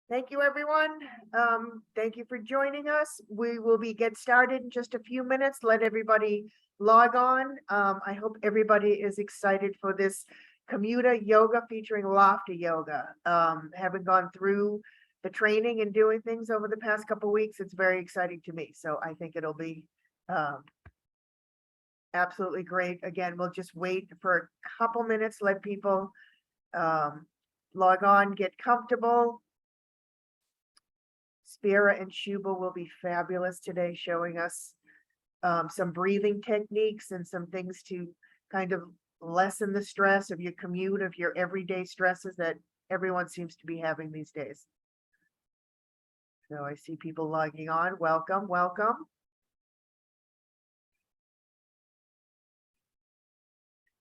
Thank you, everyone. Thank you for joining us. We will get started in just a few minutes. Let everybody log on. I hope everybody is excited for this Commuter Yoga featuring laughter yoga. Having gone through the training and doing things over the past couple of weeks, it's very exciting to me. So I think it'll be absolutely great. Again, we'll just wait for a couple minutes, let people log on, get comfortable. Spira and Shuba will be fabulous today, showing us some breathing techniques and some things to kind of lessen the stress of your commute, of your everyday stresses that everyone seems to be having these days. So I see people logging on. Welcome, welcome.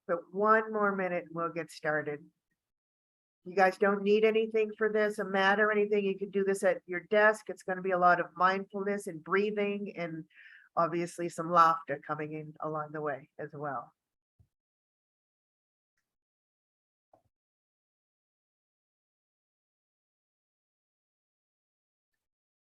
But one more minute and we'll get started. You guys don't need anything for this, a mat or anything. You can do this at your desk. It's going to be a lot of mindfulness and breathing and obviously some laughter coming in along the way as well.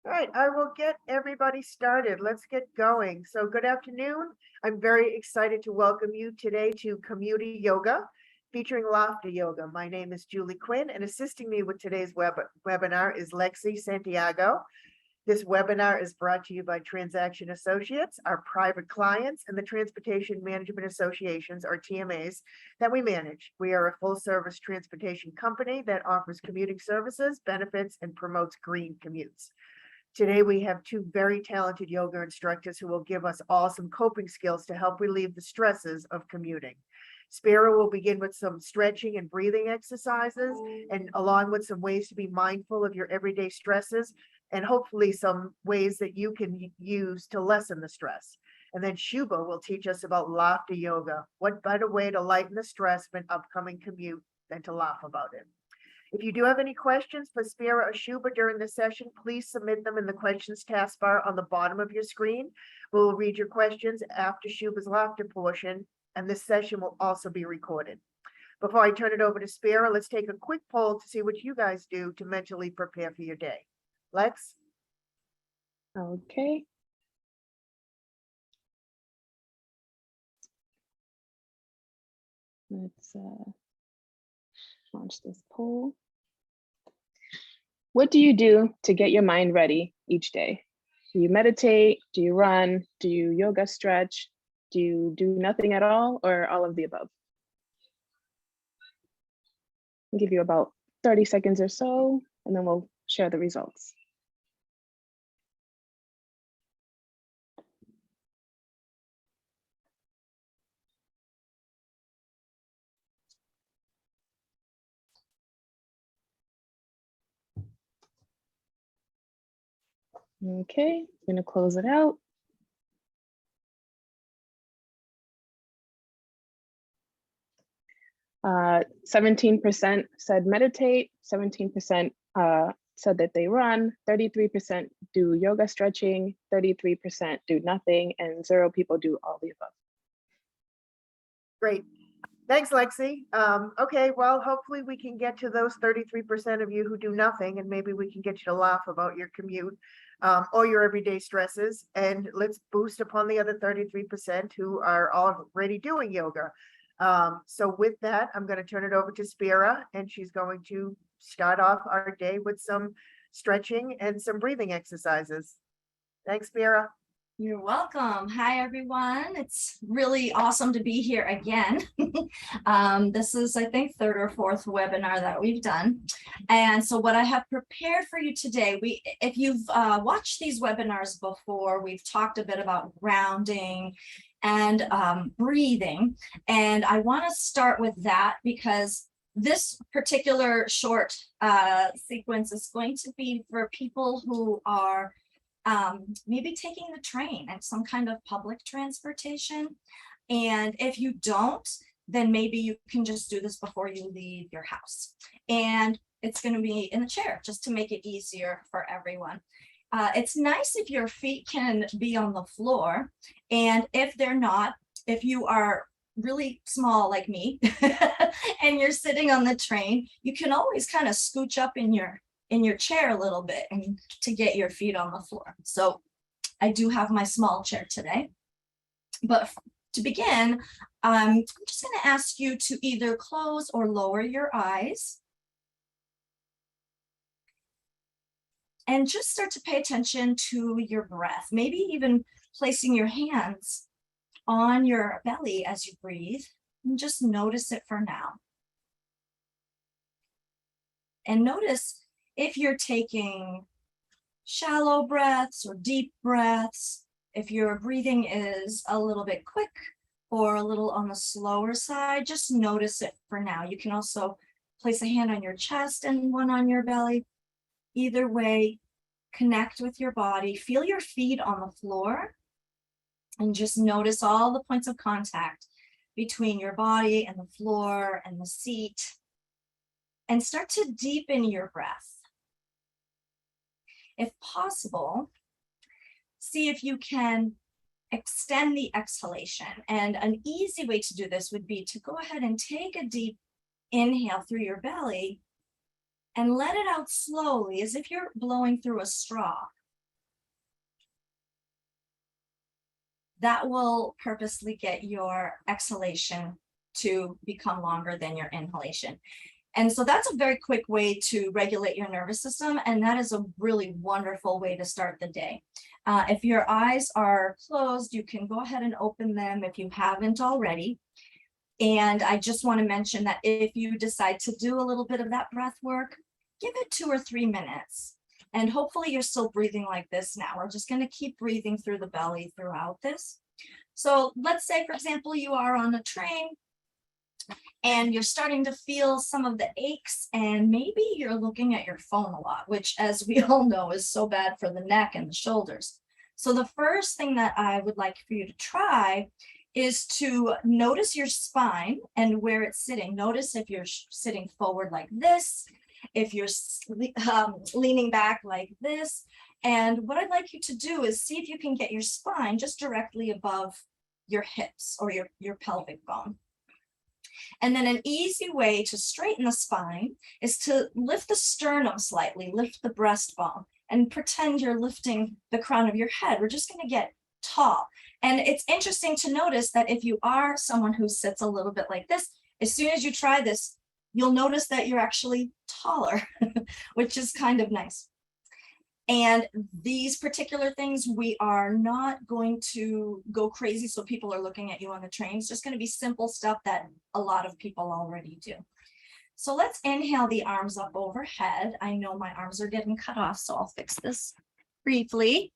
All right, I will get everybody started. Let's get going. So good afternoon. I'm very excited to welcome you today to Commuter Yoga, featuring laughter yoga. My name is Julie Quinn, and assisting me with today's webinar is Lexi Santiago. This webinar is brought to you by Transaction Associates, our private clients, and the Transportation Management Associations, or TMAs, that we manage. We are a full-service transportation company that offers commuting services, benefits, and promotes green commutes. Today, we have two very talented yoga instructors who will give us all some coping skills to help relieve the stresses of commuting. Spira will begin with some stretching and breathing exercises, and along with some ways to be mindful of your everyday stresses, and hopefully some ways that you can use to lessen the stress. And then Shuba will teach us about laughter yoga. What better way to lighten the stress of an upcoming commute than to laugh about it? If you do have any questions for Spira or Shuba during the session, please submit them in the questions taskbar on the bottom of your screen. We'll read your questions after Shuba's laughter portion, and this session will also be recorded. Before I turn it over to Spira, let's take a quick poll to see what you guys do to mentally prepare for your day. Lex? Okay. Let's launch this poll. What do you do to get your mind ready each day? Do you meditate? Do you run? Do you yoga stretch? Do you do nothing at all, or all of the above? I'll give you about 30 seconds or so, and then we'll share the results. Okay, I'm going to close it out. Uh, 17% said meditate, 17% said that they run, 33% do yoga stretching, 33% do nothing, and 0 people do all the above. Great. Thanks, Lexi. Okay, well, hopefully we can get to those 33% of you who do nothing, and maybe we can get you to laugh about your commute or your everyday stresses. And let's boost upon the other 33% who are already doing yoga. So with that, I'm going to turn it over to Spira, and she's going to start off our day with some stretching and some breathing exercises. Thanks, Spira. You're welcome. Hi, everyone. It's really awesome to be here again. This is, I think, 3rd or 4th webinar that we've done. And so what I have prepared for you today, if you've watched these webinars before, we've talked a bit about grounding and breathing. And I want to start with that because this particular short sequence is going to be for people who are maybe taking the train and some kind of public transportation. And if you don't, then maybe you can just do this before you leave your house. And it's going to be in the chair just to make it easier for everyone. It's nice if your feet can be on the floor. And if they're not, if you are really small like me and you're sitting on the train, you can always kind of scooch up in your in your chair a little bit and to get your feet on the floor. So I do have my small chair today. But to begin, I'm just going to ask you to either close or lower your eyes. And just start to pay attention to your breath, maybe even placing your hands on your belly as you breathe, and just notice it for now. And notice if you're taking shallow breaths or deep breaths, if your breathing is a little bit quick or a little on the slower side, just notice it for now. You can also place a hand on your chest and one on your belly. Either way, connect with your body, feel your feet on the floor, and just notice all the points of contact between your body and the floor and the seat. And start to deepen your breath. If possible, see if you can extend the exhalation. And an easy way to do this would be to go ahead and take a deep inhale through your belly and let it out slowly as if you're blowing through a straw. That will purposely get your exhalation to become longer than your inhalation. And so that's a very quick way to regulate your nervous system. And that is a really wonderful way to start the day. If your eyes are closed, you can go ahead and open them if you haven't already. And I just want to mention that if you decide to do a little bit of that breath work, give it 2 or 3 minutes. And hopefully you're still breathing like this now. We're just going to keep breathing through the belly throughout this. So let's say, for example, you are on a train and you're starting to feel some of the aches, and maybe you're looking at your phone a lot, which, as we all know, is so bad for the neck and the shoulders. So the first thing that I would like for you to try is to notice your spine and where it's sitting. Notice if you're sitting forward like this, if you're leaning back like this. And what I'd like you to do is see if you can get your spine just directly above your hips or your pelvic bone. And then an easy way to straighten the spine is to lift the sternum slightly, lift the breastbone, and pretend you're lifting the crown of your head. We're just going to get tall. And it's interesting to notice that if you are someone who sits a little bit like this, as soon as you try this, you'll notice that you're actually taller, which is kind of nice. And these particular things, we are not going to go crazy so people are looking at you on the train. It's just going to be simple stuff that a lot of people already do. So let's inhale the arms up overhead. I know my arms are getting cut off, so I'll fix this briefly.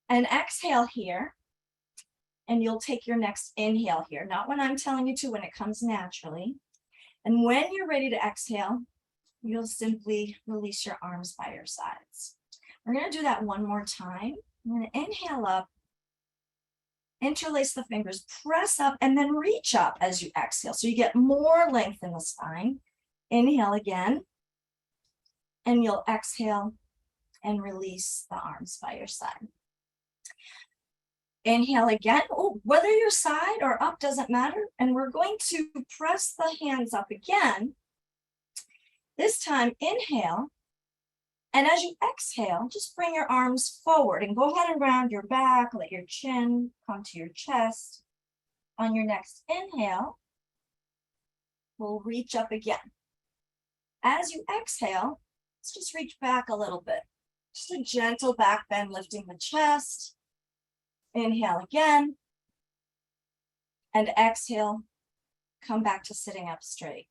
And exhale here. And you'll take your next inhale here, not when I'm telling you to, when it comes naturally. And when you're ready to exhale, you'll simply release your arms by your sides. We're going to do that one more time. I'm going to inhale up, interlace the fingers, press up, and then reach up as you exhale. So you get more length in the spine. Inhale again, and you'll exhale and release the arms by your side. Inhale again. Oh, whether you're side or up doesn't matter. And we're going to press the hands up again. This time, inhale. And as you exhale, just bring your arms forward and go ahead and round your back. Let your chin come to your chest. On your next inhale, we'll reach up again. As you exhale, let's just reach back a little bit. Just a gentle back bend, lifting the chest. Inhale again. And exhale, come back to sitting up straight.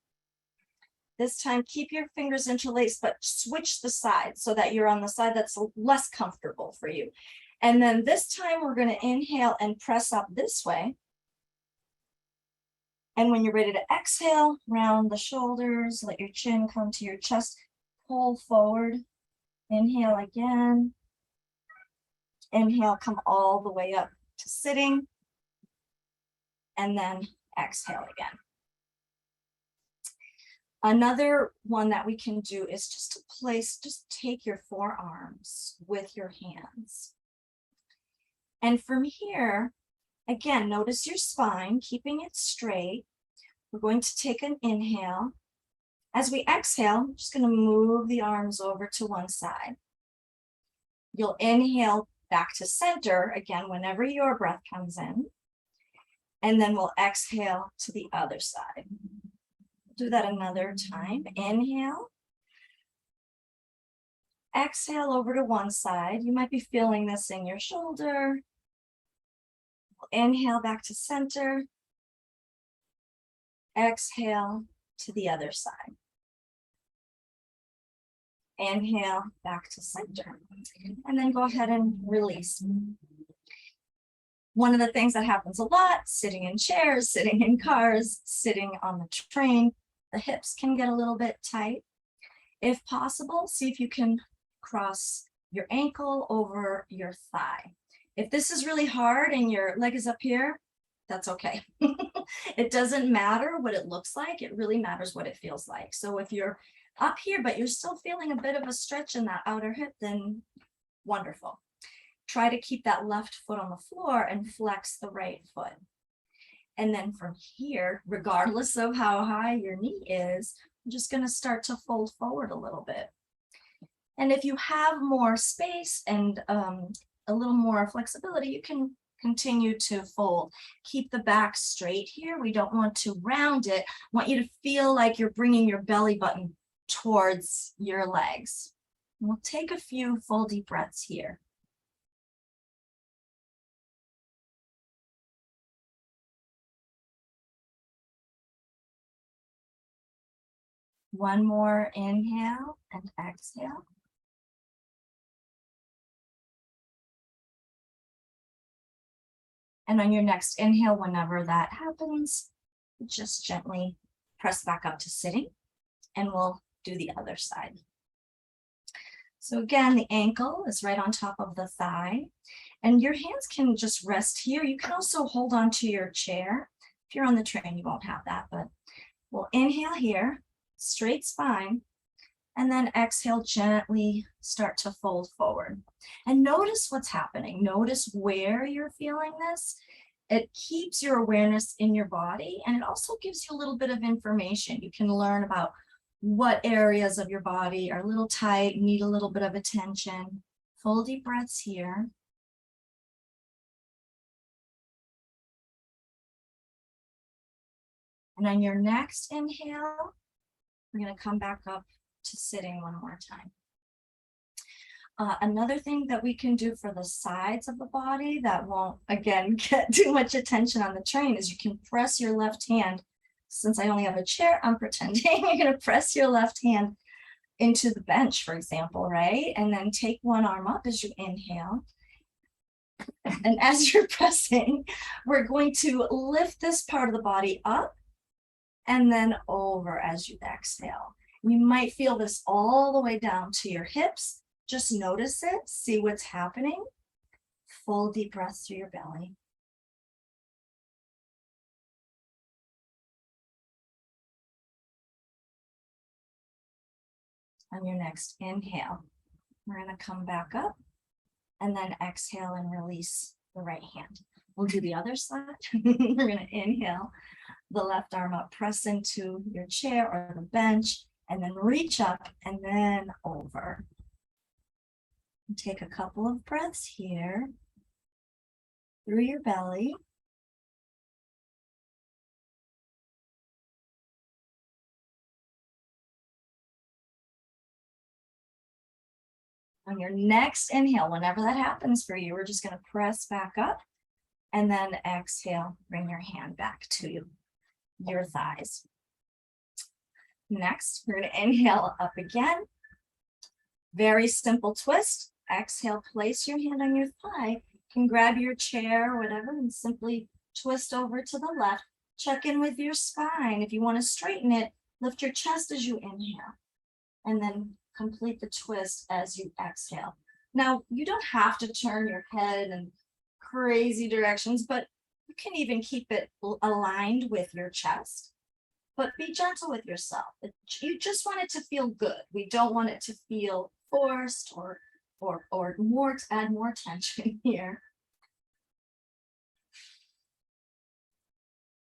This time, keep your fingers interlaced, but switch the side so that you're on the side that's less comfortable for you. And then this time, we're going to inhale and press up this way. And when you're ready to exhale, round the shoulders, let your chin come to your chest, pull forward. Inhale again. Inhale, come all the way up to sitting. And then exhale again. Another one that we can do is just take your forearms with your hands. And from here, again, notice your spine, keeping it straight. We're going to take an inhale As we exhale, I'm just going to move the arms over to one side. You'll inhale back to center again whenever your breath comes in. And then we'll exhale to the other side. Do that another time. Inhale. Exhale over to one side. You might be feeling this in your shoulder. Inhale back to center. Exhale to the other side. Inhale back to center. And then go ahead and release. One of the things that happens a lot, sitting in chairs, sitting in cars, sitting on the train, the hips can get a little bit tight. If possible, see if you can cross your ankle over your thigh. If this is really hard and your leg is up here, that's okay. It doesn't matter what it looks like. It really matters what it feels like. So if you're up here, but you're still feeling a bit of a stretch in that outer hip, then wonderful. Try to keep that left foot on the floor and flex the right foot. And then from here, regardless of how high your knee is, I'm just going to start to fold forward a little bit. And if you have more space and a little more flexibility, you can continue to fold. Keep the back straight here. We don't want to round it. I want you to feel like you're bringing your belly button towards your legs. And we'll take a few full deep breaths here. One more inhale and exhale. And on your next inhale, whenever that happens, just gently press back up to sitting, and we'll do the other side. So again, the ankle is right on top of the thigh, and your hands can just rest here. You can also hold on to your chair. If you're on the train, you won't have that, but we'll inhale here, straight spine, and then exhale, gently start to fold forward. And notice what's happening. Notice where you're feeling this. It keeps your awareness in your body, and it also gives you a little bit of information. You can learn about what areas of your body are a little tight, need a little bit of attention. Full deep breaths here. And on your next inhale, we're going to come back up to sitting one more time. Another thing that we can do for the sides of the body that won't, again, get too much attention on the train is you can press your left hand. Since I only have a chair, I'm pretending you're going to press your left hand into the bench, for example, right? And then take one arm up as you inhale. And as you're pressing, we're going to lift this part of the body up and then over as you exhale. You might feel this all the way down to your hips. Just notice it, see what's happening. Full deep breaths through your belly. On your next inhale, we're going to come back up and then exhale and release the right hand. We'll do the other side. We're going to inhale the left arm up, press into your chair or the bench, and then reach up and then over. And take a couple of breaths here through your belly. On your next inhale, whenever that happens for you, we're just going to press back up and then exhale, bring your hand back to your thighs. Next, we're going to inhale up again. Very simple twist. Exhale, place your hand on your thigh. You can grab your chair or whatever and simply twist over to the left. Check in with your spine. If you want to straighten it, lift your chest as you inhale. And then complete the twist as you exhale. Now, you don't have to turn your head in crazy directions, but you can even keep it aligned with your chest. But be gentle with yourself. You just want it to feel good. We don't want it to feel forced or more to add more tension here.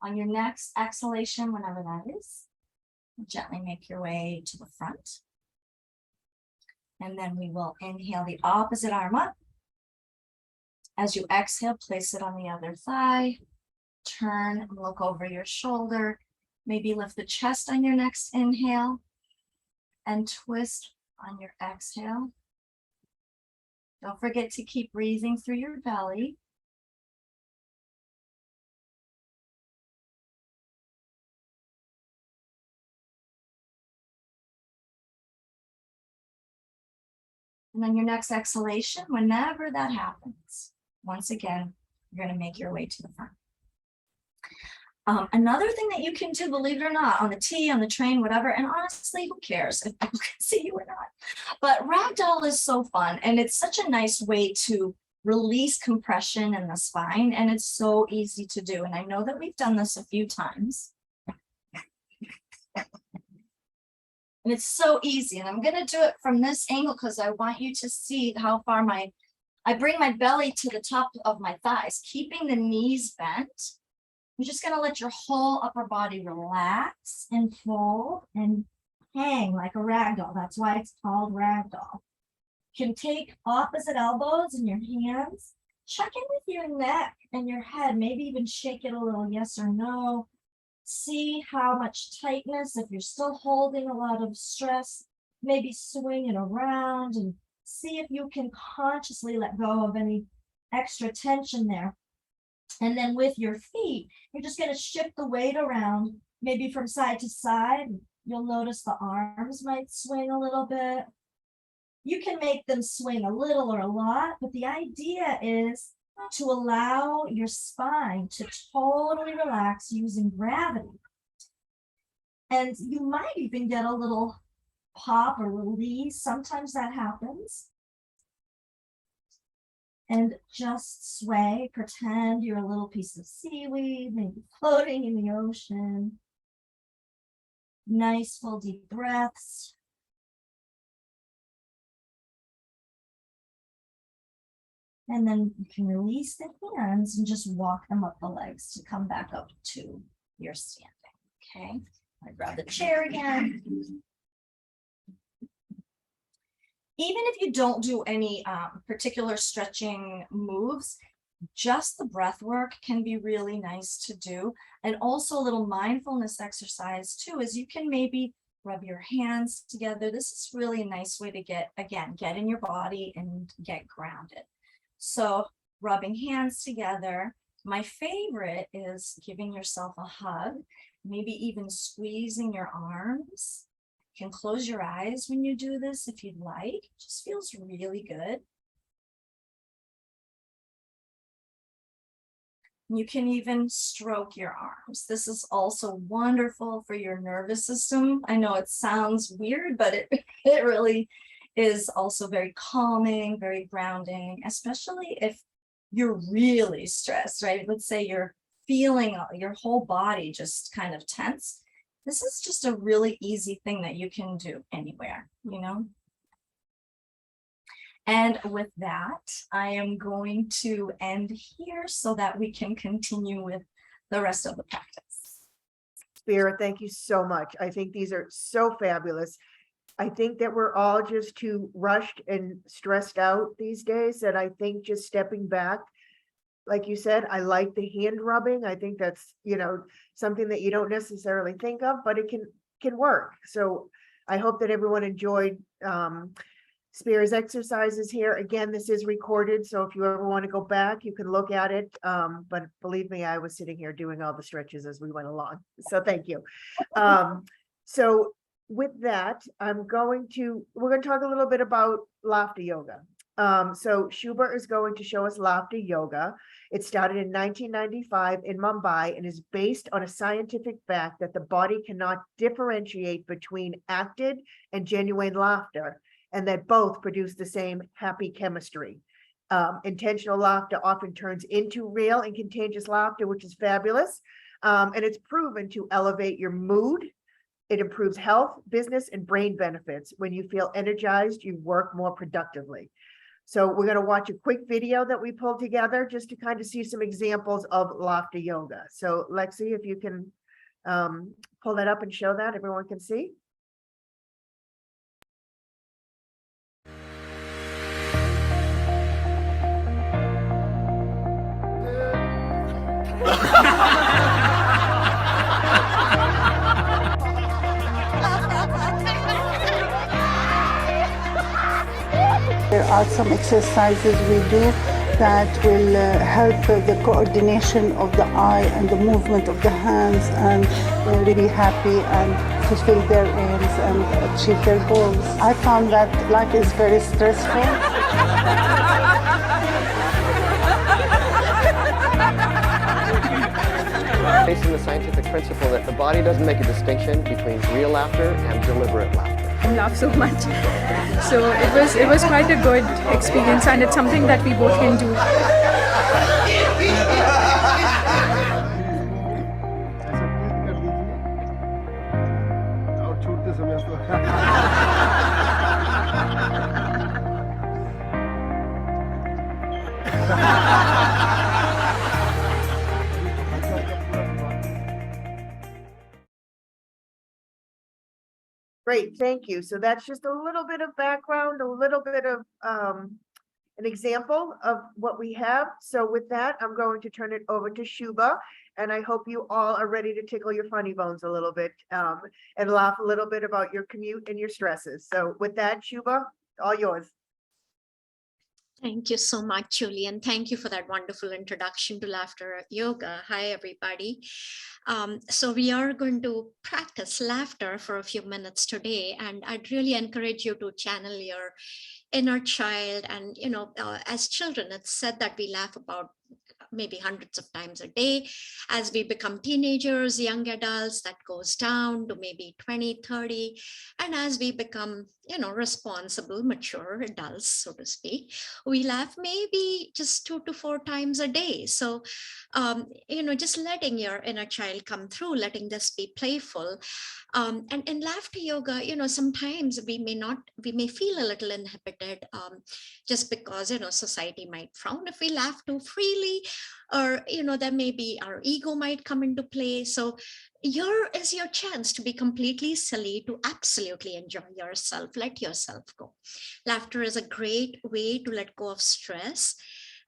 On your next exhalation, whenever that is, Gently make your way to the front. And then we will inhale the opposite arm up. As you exhale, place it on the other thigh. Turn and look over your shoulder. Maybe lift the chest on your next inhale and twist on your exhale. Don't forget to keep breathing through your belly. And then your next exhalation, whenever that happens, once again, you're going to make your way to the front. Another thing that you can do, believe it or not, on the T, on the train, whatever, and honestly, who cares if people can see you or not? But ragdoll is so fun, and it's such a nice way to release compression in the spine, and it's so easy to do. And I know that we've done this a few times. And it's so easy. And I'm going to do it from this angle because I want you to see how far I bring my belly to the top of my thighs, keeping the knees bent. You're just going to let your whole upper body relax and fold and hang like a ragdoll. That's why it's called ragdoll. You can take opposite elbows in your hands. Check in with your neck and your head. Maybe even shake it a little, yes or no. See how much tightness, if you're still holding a lot of stress, maybe swing it around and see if you can consciously let go of any extra tension there. And then with your feet, you're just going to shift the weight around, maybe from side to side. You'll notice the arms might swing a little bit. You can make them swing a little or a lot, but the idea is to allow your spine to totally relax using gravity. And you might even get a little pop or release. Sometimes that happens. And just sway, pretend you're a little piece of seaweed, maybe floating in the ocean. Nice full deep breaths. And then you can release the hands and just walk them up the legs to come back up to your standing. Okay, I grab the chair again. Even if you don't do any particular stretching moves, just the breath work can be really nice to do. And also a little mindfulness exercise too, is you can maybe rub your hands together. This is really a nice way to get in your body and get grounded. So rubbing hands together. My favorite is giving yourself a hug, maybe even squeezing your arms. You can close your eyes when you do this if you'd like. It just feels really good. You can even stroke your arms. This is also wonderful for your nervous system. I know it sounds weird, but it really is also very calming, very grounding, especially if you're really stressed, right? Let's say you're feeling your whole body just kind of tense. This is just a really easy thing that you can do anywhere, you know? And with that, I am going to end here so that we can continue with the rest of the practice. Spira, thank you so much. I think these are so fabulous. I think that we're all just too rushed and stressed out these days. And I think just stepping back, like you said, I like the hand rubbing. I think that's, something that you don't necessarily think of, but it can work. So I hope that everyone enjoyed Spira's exercises here. Again, this is recorded, so if you ever want to go back, you can look at it. But believe me, I was sitting here doing all the stretches as we went along. So thank you. So with that, we're going to talk a little bit about laughter yoga. So Shuba is going to show us laughter yoga. It started in 1995 in Mumbai and is based on a scientific fact that the body cannot differentiate between acted and genuine laughter, and that both produce the same happy chemistry. Intentional laughter often turns into real and contagious laughter, which is fabulous. And it's proven to elevate your mood. It improves health, business, and brain benefits. When you feel energized, you work more productively. So we're going to watch a quick video that we pulled together just to kind of see some examples of laughter yoga. So Lexi, if you can pull that up and show that everyone can see. There are some exercises we do that will help the coordination of the eye and the movement of the hands, and really be happy and fulfill their aims and achieve their goals. I found that life is very stressful. Based on the scientific principle that the body doesn't make a distinction between real laughter and deliberate laughter. I laugh so much. So it was quite a good experience, and it's something that we both can do. Great, thank you. So that's just a little bit of background, a little bit of an example of what we have. So with that, I'm going to turn it over to Shuba, and I hope you all are ready to tickle your funny bones a little bit and laugh a little bit about your commute and your stresses. So with that, Shuba, all yours. Thank you so much, Julian. Thank you for that wonderful introduction to laughter yoga. Hi, everybody. So we are going to practice laughter for a few minutes today, and I'd really encourage you to channel your inner child. And, you know, as children, it's said that we laugh about maybe hundreds of times a day. As we become teenagers, young adults, that goes down to maybe 20, 30. And as we become, you know, responsible, mature adults, so to speak, we laugh maybe just 2 to 4 times a day. So, you know, just letting your inner child come through, letting this be playful. And in laughter yoga, you know, sometimes we may feel a little inhibited just because, you know, society might frown if we laugh too freely, or, you know, there may be our ego might come into play. So here is your chance to be completely silly, to absolutely enjoy yourself, let yourself go. Laughter is a great way to let go of stress.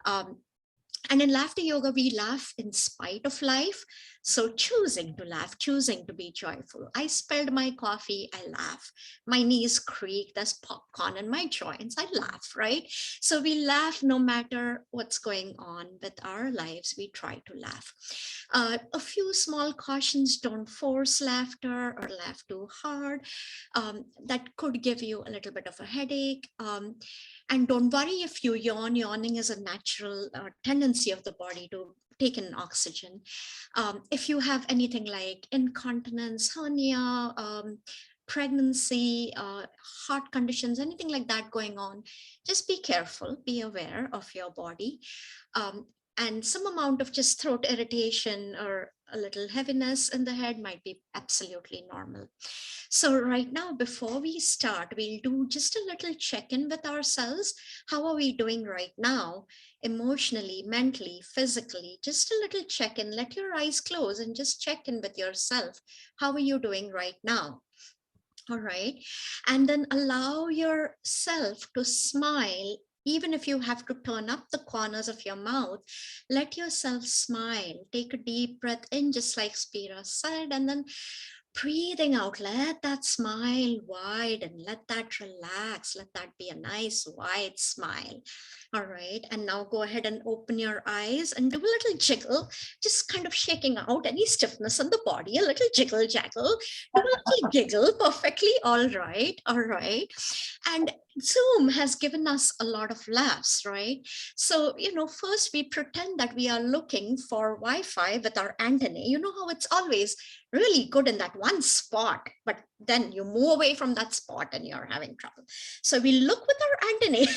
And in laughter yoga, we laugh in spite of life. So choosing to laugh, choosing to be joyful. I spilled my coffee, I laugh. My knees creak, there's popcorn in my joints, I laugh, right? So we laugh no matter what's going on with our lives, we try to laugh. A few small cautions: don't force laughter or laugh too hard. That could give you a little bit of a headache. And don't worry if you yawn. Yawning is a natural tendency of the body to take in oxygen. If you have anything like incontinence, hernia, pregnancy, heart conditions, anything like that going on, just be careful, be aware of your body. And some amount of just throat irritation or a little heaviness in the head might be absolutely normal. So right now, before we start, we'll do just a little check-in with ourselves. How are we doing right now? Emotionally, mentally, physically, just a little check-in. Let your eyes close and just check in with yourself. How are you doing right now? All right. And then allow yourself to smile. Even if you have to turn up the corners of your mouth, let yourself smile. Take a deep breath in, just like Spira said, and then breathing out, let that smile widen, let that relax, let that be a nice wide smile. All right, and now go ahead and open your eyes and do a little jiggle, just kind of shaking out any stiffness in the body, a little jiggle jaggle, do a little giggle, perfectly all right, all right. And Zoom has given us a lot of laughs, right? So, you know, first we pretend that we are looking for Wi-Fi with our antennae. You know how it's always really good in that one spot, but then you move away from that spot and you're having trouble. So we look with our antennae,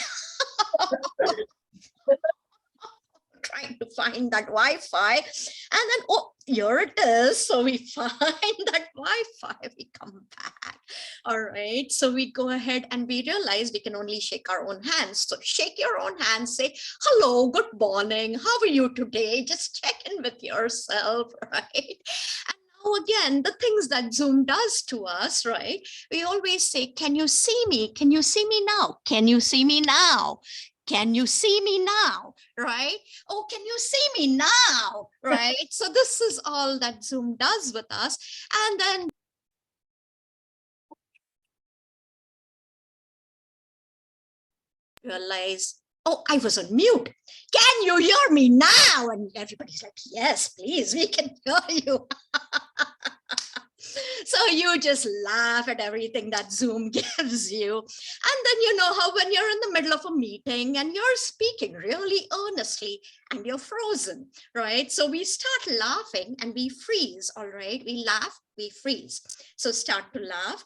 trying to find that Wi-Fi, and then, oh, here it is. So we find that Wi-Fi, we come back. All right, so we go ahead and we realize we can only shake our own hands. So shake your own hands, say, hello, good morning, how are you today? Just check in with yourself, right? And Now, again, the things that Zoom does to us, right? We always say, can you see me? Can you see me now? Can you see me now? Can you see me now? Right? Oh, can you see me now? Right? So this is all that Zoom does with us. And then realize, oh, I was on mute. Can you hear me now? And everybody's like, yes, please, we can hear you. So you just laugh at everything that Zoom gives you. And then you know how when you're in the middle of a meeting and you're speaking really earnestly and you're frozen, right? So we start laughing and we freeze, all right? We laugh, we freeze. So start to laugh.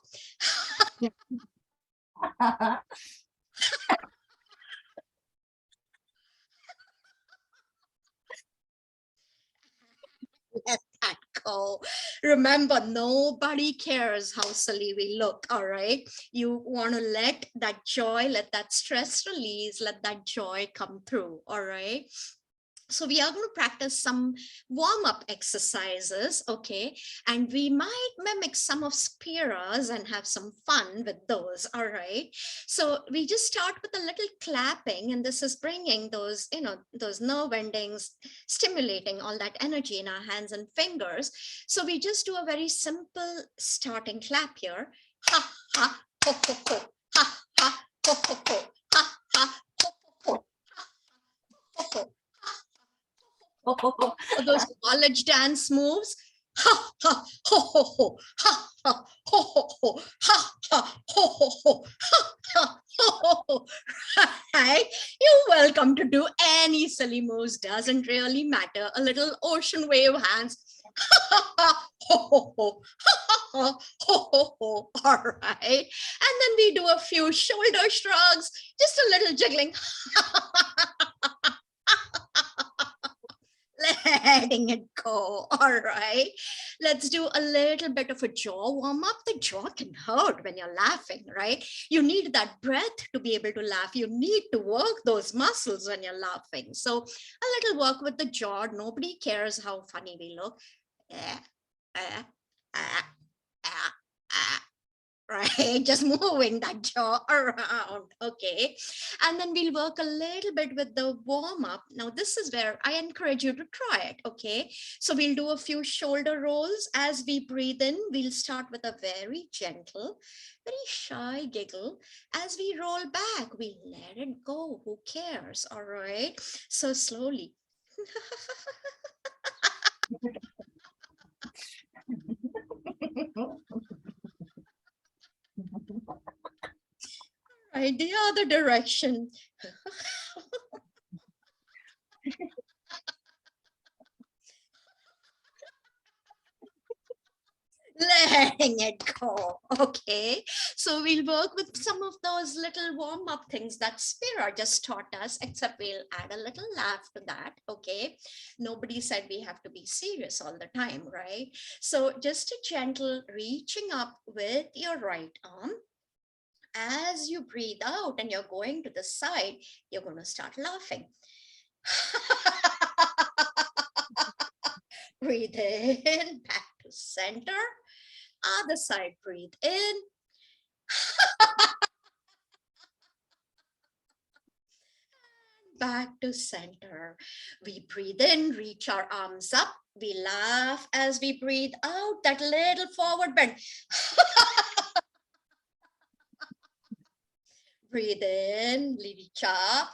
Let that go. Remember, nobody cares how silly we look, all right? You want to let that joy, let that stress release, let that joy come through, all right? So we are going to practice some warm-up exercises, okay? And we might mimic some of Spira's and have some fun with those, all right? So we just start with a little clapping, and this is bringing those, you know, those nerve endings, stimulating all that energy in our hands and fingers. So we just do a very simple starting clap here. Ha, ha, ho, ho, ho, ha, ha, ho, ho, ho, ha, ha, ho, ho, ho, ha, ho, ho. Those college dance moves. Ha ha ho ho ho ha ha ho ho ho ha ha ho ho ho ha ha ho ho ho. Right? You're welcome to do any silly moves, doesn't really matter. A little ocean wave hands. Ha ha ho ho ho ha ho ho ho. All right. And then we do a few shoulder shrugs, just a little jiggling. Letting it go. All right. Let's do a little bit of a jaw warm up. The jaw can hurt when you're laughing, right? You need that breath to be able to laugh. You need to work those muscles when you're laughing. So a little work with the jaw. Nobody cares how funny we look. Right? Just moving that jaw around, okay? And then we'll work a little bit with the warm up. Now, this is where I encourage you to try it, okay? So we'll do a few shoulder rolls. As we breathe in, we'll start with a very gentle, very shy giggle. As we roll back, we let it go. Who cares? All right? So slowly. Right, the other direction. Letting it go. Okay, so we'll work with some of those little warm-up things that Spira just taught us, except we'll add a little laugh to that. Okay, nobody said we have to be serious all the time, right? So just a gentle reaching up with your right arm. As you breathe out and you're going to the side, you're going to start laughing. Breathe in, back to center. Other side, breathe in. Back to center. We breathe in, reach our arms up. We laugh as we breathe out, that little forward bend. Breathe in, reach up.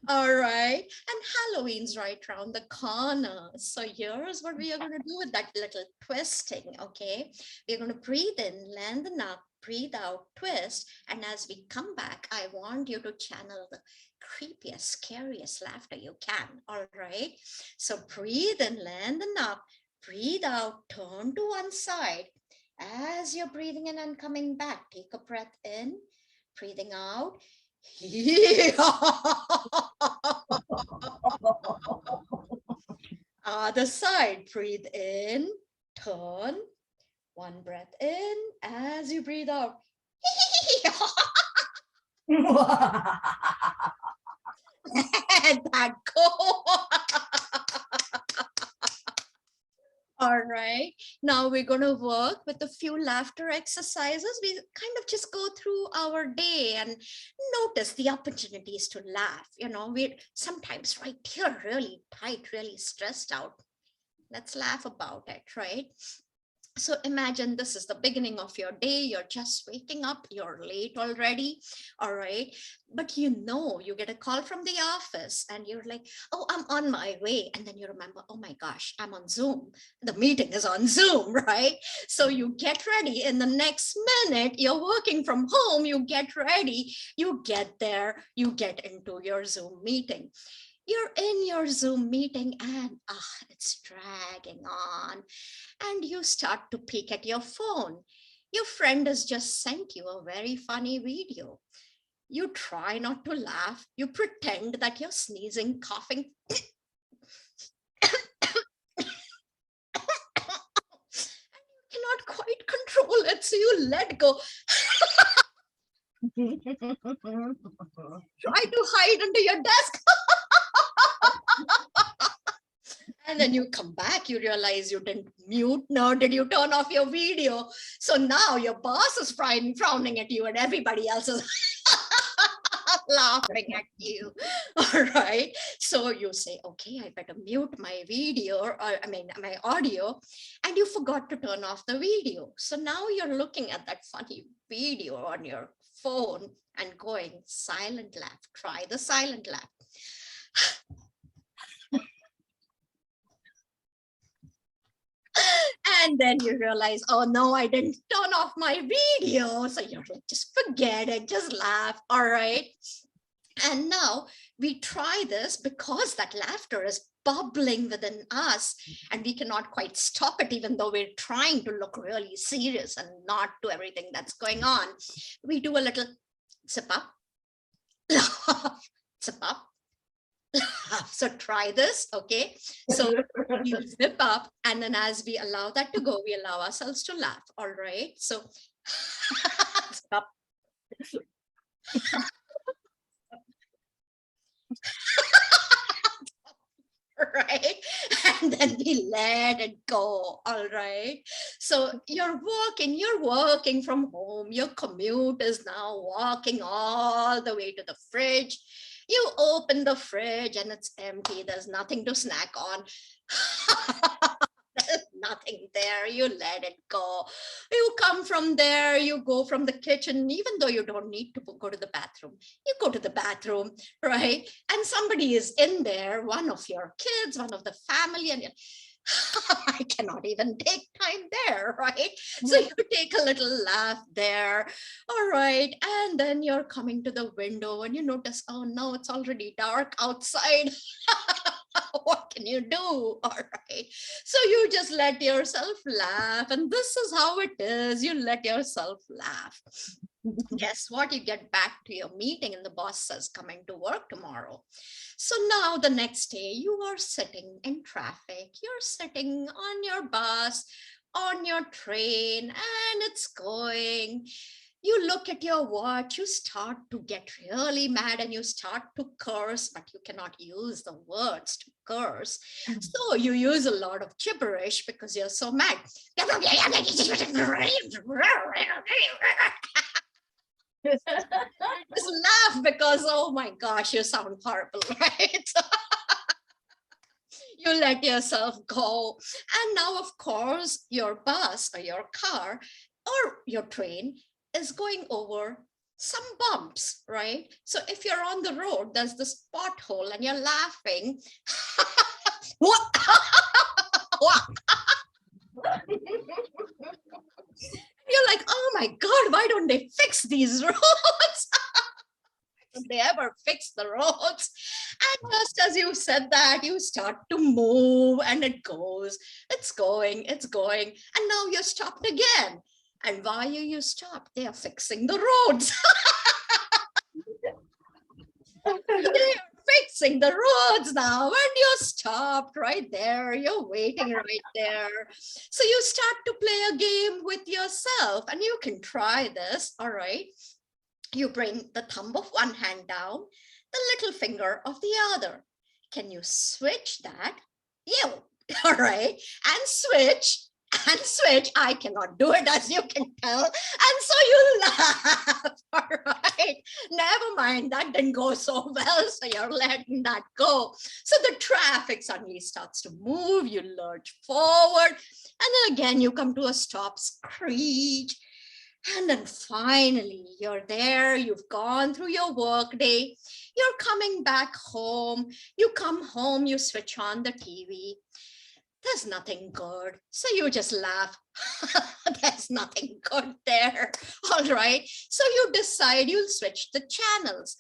All right, and Halloween's right around the corner. So here's what we are going to do with that little twisting, okay? We're going to breathe in, land the neck, breathe out, twist. And as we come back, I want you to channel the creepiest, scariest laughter you can, all right? So breathe in, land the neck, breathe out, turn to one side. As you're breathing in and coming back, take a breath in, breathing out. Other side, breathe in, turn, one breath in. As you breathe out. let that go. All right, now we're going to work with a few laughter exercises. We kind of just go through our day and notice the opportunities to laugh. You know, we're sometimes right here really tight, really stressed out. Let's laugh about it, right? So imagine this is the beginning of your day. You're just waking up. You're late already. All right. But you know, you get a call from the office and you're like, oh, I'm on my way. And then you remember, oh my gosh, I'm on Zoom. The meeting is on Zoom, right? So you get ready. In the next minute, you're working from home. You get ready. You get there. You get into your Zoom meeting. You're in your Zoom meeting and it's dragging on. And you start to peek at your phone. Your friend has just sent you a very funny video. You try not to laugh. You pretend that you're sneezing, coughing. And you cannot quite control it, so you let go. Try to hide under your desk. And then you come back, you realize you didn't mute, nor did you turn off your video. So now your boss is frowning at you and everybody else is laughing at you. All right. So you say, okay, I better mute my video, or my audio, and you forgot to turn off the video. So now you're looking at that funny video on your phone and going silent laugh. Try the silent laugh. And then you realize, oh no, I didn't turn off my video. So you're like, just forget it, just laugh. All right. And now we try this because that laughter is bubbling within us and we cannot quite stop it, even though we're trying to look really serious and not do everything that's going on. We do a little zip up, laugh, zip up. So try this, okay? So we zip up, and then as we allow that to go, we allow ourselves to laugh, all right? So zip up. Right? And then we let it go, all right? So you're working from home. Your commute is now walking all the way to the fridge. You open the fridge and it's empty. There's nothing to snack on. There's nothing there. You let it go. You come from there, you go from the kitchen, even though you don't need to go to the bathroom. You go to the bathroom, right? And somebody is in there, one of your kids, one of the family, and you're, I cannot even take time there, right? So you take a little laugh there, all right? And then you're coming to the window and you notice, oh no, it's already dark outside. What can you do? All right. So you just let yourself laugh. And this is how it is. You let yourself laugh. Guess what? You get back to your meeting and the boss says, coming to work tomorrow. So now the next day you are sitting in traffic. You're sitting on your bus, on your train, and it's going. You look at your watch, you start to get really mad and you start to curse, but you cannot use the words to curse. So you use a lot of gibberish because you're so mad. Just laugh because, oh my gosh, you sound horrible, right? You let yourself go. And now, of course, your bus or your car or your train is going over some bumps, right? So if you're on the road, there's this pothole and you're laughing. What? You're like, oh my God, why don't they fix these roads? Did they ever fix the roads? And just as you said that, you start to move and it goes, it's going. And now you're stopped again. And why are you stopped? They are fixing the roads. They are fixing the roads now, and you're stopped right there. You're waiting right there. So you start to play a game with yourself, and you can try this. All right. You bring the thumb of one hand down, the little finger of the other. Can you switch that? Yeah, all right. And switch. And switch. I cannot do it, as you can tell. And so you laugh. All right. Never mind. That didn't go so well. So you're letting that go. So the traffic suddenly starts to move. You lurch forward. And then again, you come to a stop, screech. And then finally, you're there. You've gone through your work day. You're coming back home. You come home. You switch on the TV. There's nothing good. So you just laugh. There's nothing good there. All right. So you decide you'll switch the channels.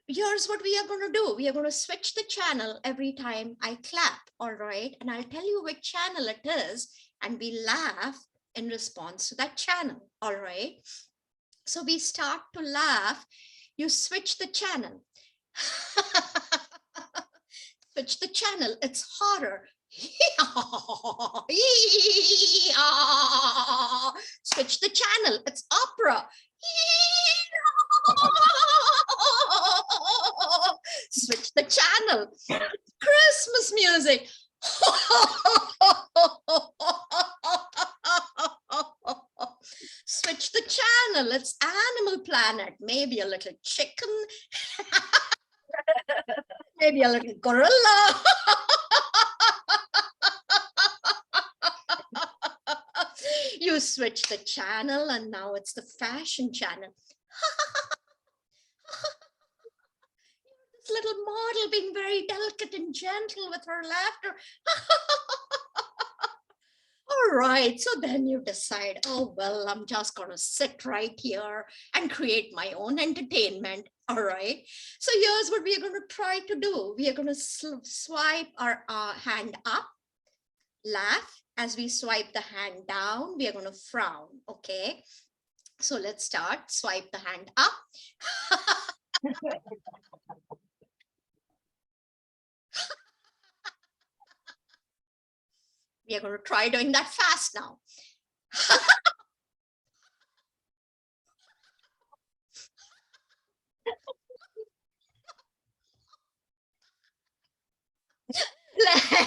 Here's what we are going to do. We are going to switch the channel every time I clap. All right. And I'll tell you which channel it is. And we laugh in response to that channel. All right. So we start to laugh. You switch the channel. Switch the channel. It's horror. Switch the channel. It's opera. Switch the channel. Christmas music. Switch the channel. It's Animal Planet. Maybe a little chicken. Maybe a little gorilla. You switch the channel and now it's the fashion channel. This little model being very delicate and gentle with her laughter. All right, so then you decide, oh, well, I'm just going to sit right here and create my own entertainment. All right, so here's what we are going to try to do. We are going to swipe our hand up, laugh. As we swipe the hand down, we are going to frown. Okay, so let's start. Swipe the hand up. We are going to try doing that fast now.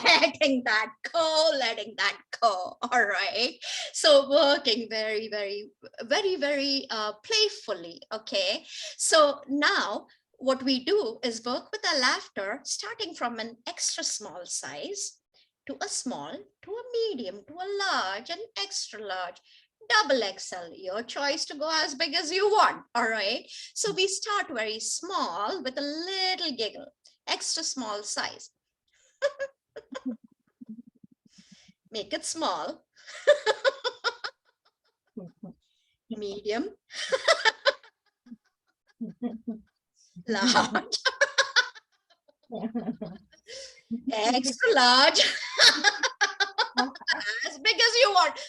Letting that go, letting that go. All right. So working very, very, very, very playfully. Okay. So now what we do is work with the laughter, starting from an extra small size to a small, to a medium, to a large, and extra large, double XL, your choice to go as big as you want. All right. So we start very small with a little giggle, extra small size. Make it small, medium, large, extra large, as big as you want.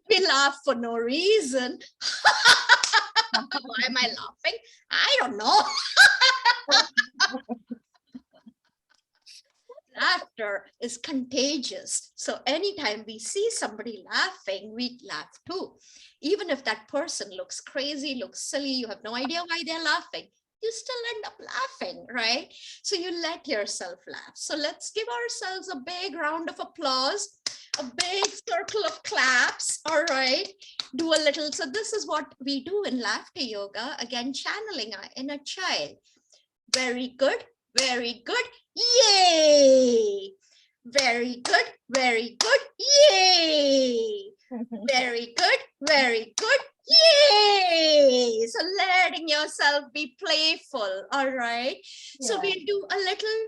We laugh for no reason. Why am I laughing? I don't know. Laughter is contagious. So anytime we see somebody laughing, we laugh too. Even if that person looks crazy, looks silly, you have no idea why they're laughing, you still end up laughing, right? So you let yourself laugh. So let's give ourselves a big round of applause, a big circle of claps. All right, do a little. So this is what we do in laughter yoga. Again, channeling our inner child. Very good, very good. Yay! Very good, very good. Yay! Very good, very good. Yay! So letting yourself be playful. All right. Yeah. So we do a little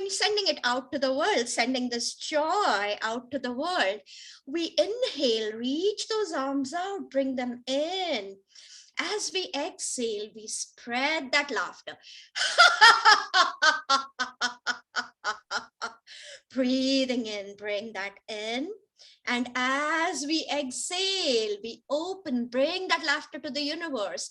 sending it out to the world, sending this joy out to the world. We inhale, reach those arms out, bring them in. As we exhale, we spread that laughter. Breathing in, bring that in. And as we exhale, we open, bring that laughter to the universe.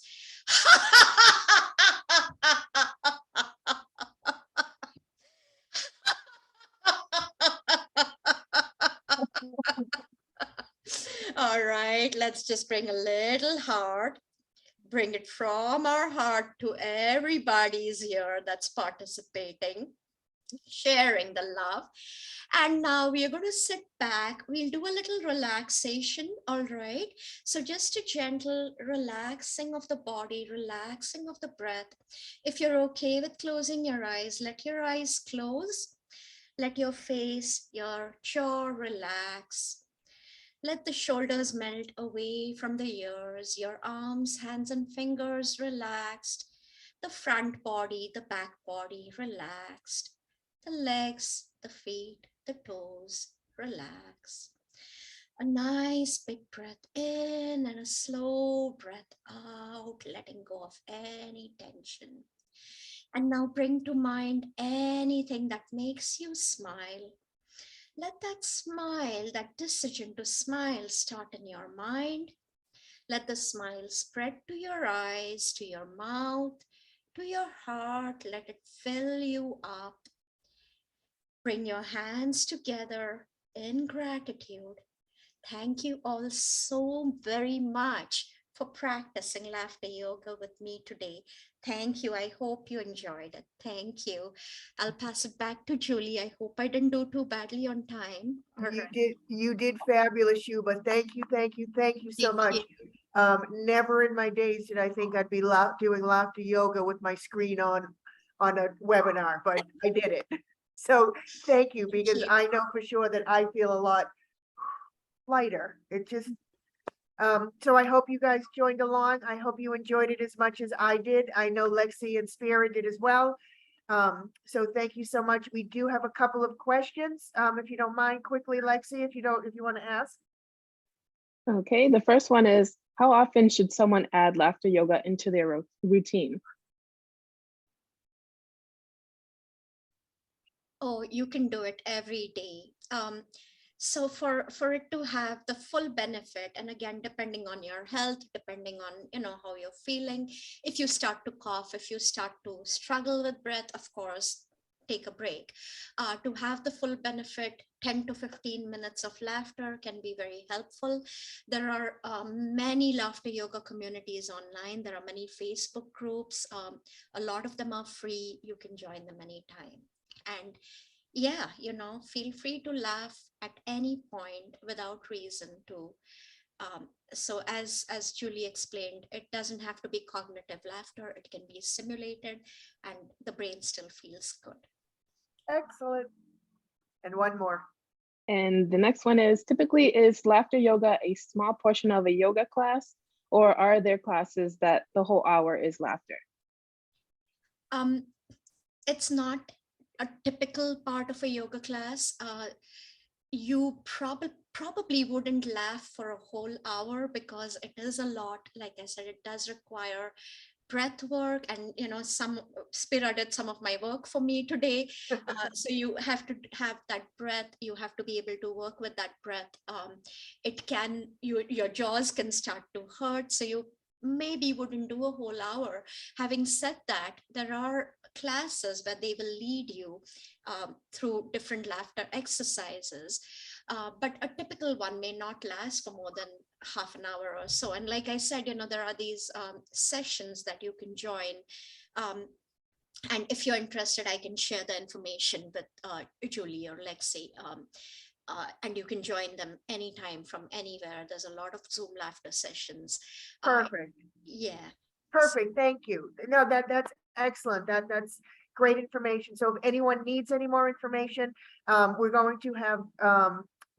All right, let's just bring a little heart. Bring it from our heart to everybody's ear that's participating, sharing the love. And now we are going to sit back. We'll do a little relaxation. All right. So just a gentle relaxing of the body, relaxing of the breath. If you're okay with closing your eyes, let your eyes close. Let your face, your jaw relax. Let the shoulders melt away from the ears, your arms, hands, and fingers relaxed. The front body, the back body relaxed. The legs, the feet, the toes relax. A nice big breath in and a slow breath out, letting go of any tension. And now bring to mind anything that makes you smile. Let that smile, that decision to smile start in your mind. Let the smile spread to your eyes, to your mouth, to your heart. Let it fill you up. Bring your hands together in gratitude. Thank you all so very much for practicing laughter yoga with me today. Thank you. I hope you enjoyed it. Thank you. I'll pass it back to Julie. I hope I didn't do too badly on time. You did fabulous, Shuba. Thank you so much. Never in my days did I think I'd be doing laughter yoga with my screen on a webinar, but I did it. So thank you, because I know for sure that I feel a lot lighter. It just, so I hope you guys joined along. I hope you enjoyed it as much as I did. I know Lexi and Spira did as well. So thank you so much. We do have a couple of questions. If you don't mind, quickly, Lexi, if you want to ask. Okay, the first one is, how often should someone add laughter yoga into their routine? Oh, you can do it every day. So for it to have the full benefit, and again, depending on your health, depending on, how you're feeling, if you start to cough, if you start to struggle with breath, of course, take a break. To have the full benefit, 10 to 15 minutes of laughter can be very helpful. There are many laughter yoga communities online. There are many Facebook groups. A lot of them are free. You can join them anytime. And yeah, feel free to laugh at any point without reason to. So as Julie explained, it doesn't have to be cognitive laughter. It can be simulated and the brain still feels good. Excellent. And one more. And the next one is, typically, is laughter yoga a small portion of a yoga class, or are there classes that the whole hour is laughter? It's not a typical part of a yoga class. You probably wouldn't laugh for a whole hour because it is a lot. Like I said, it does require breath work, and Spira did some of my work for me today. So you have to have that breath. You have to be able to work with that breath. Your jaws can start to hurt, so you maybe wouldn't do a whole hour. Having said that, there are classes where they will lead you through different laughter exercises, but a typical one may not last for more than half an hour or so. And like I said, there are these sessions that you can join. And if you're interested, I can share the information with Julie or Lexi. And you can join them anytime from anywhere. There's a lot of Zoom laughter sessions. Perfect. Yeah. Perfect. Thank you. No, that's excellent. That's great information. So if anyone needs any more information, we're going to have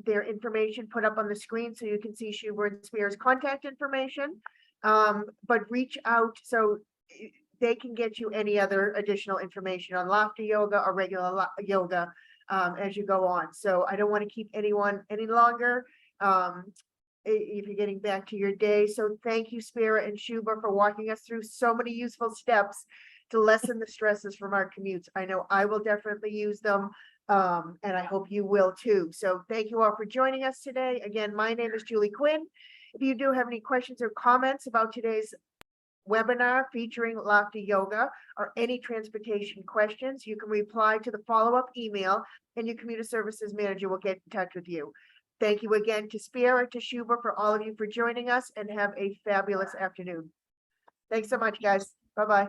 their information put up on the screen so you can see Shuba and Spira's contact information. But reach out so they can get you any other additional information on laughter yoga or regular yoga as you go on. So I don't want to keep anyone any longer if you're getting back to your day. So thank you, Spira and Shuba, for walking us through so many useful steps to lessen the stresses from our commutes. I know I will definitely use them, and I hope you will too. So thank you all for joining us today. Again, my name is Julie Quinn. If you do have any questions or comments about today's webinar featuring laughter yoga or any transportation questions, you can reply to the follow-up email and your commuter services manager will get in touch with you. Thank you again to Spira, to Shuba, for all of you for joining us, and have a fabulous afternoon. Thanks so much, guys. Bye-bye.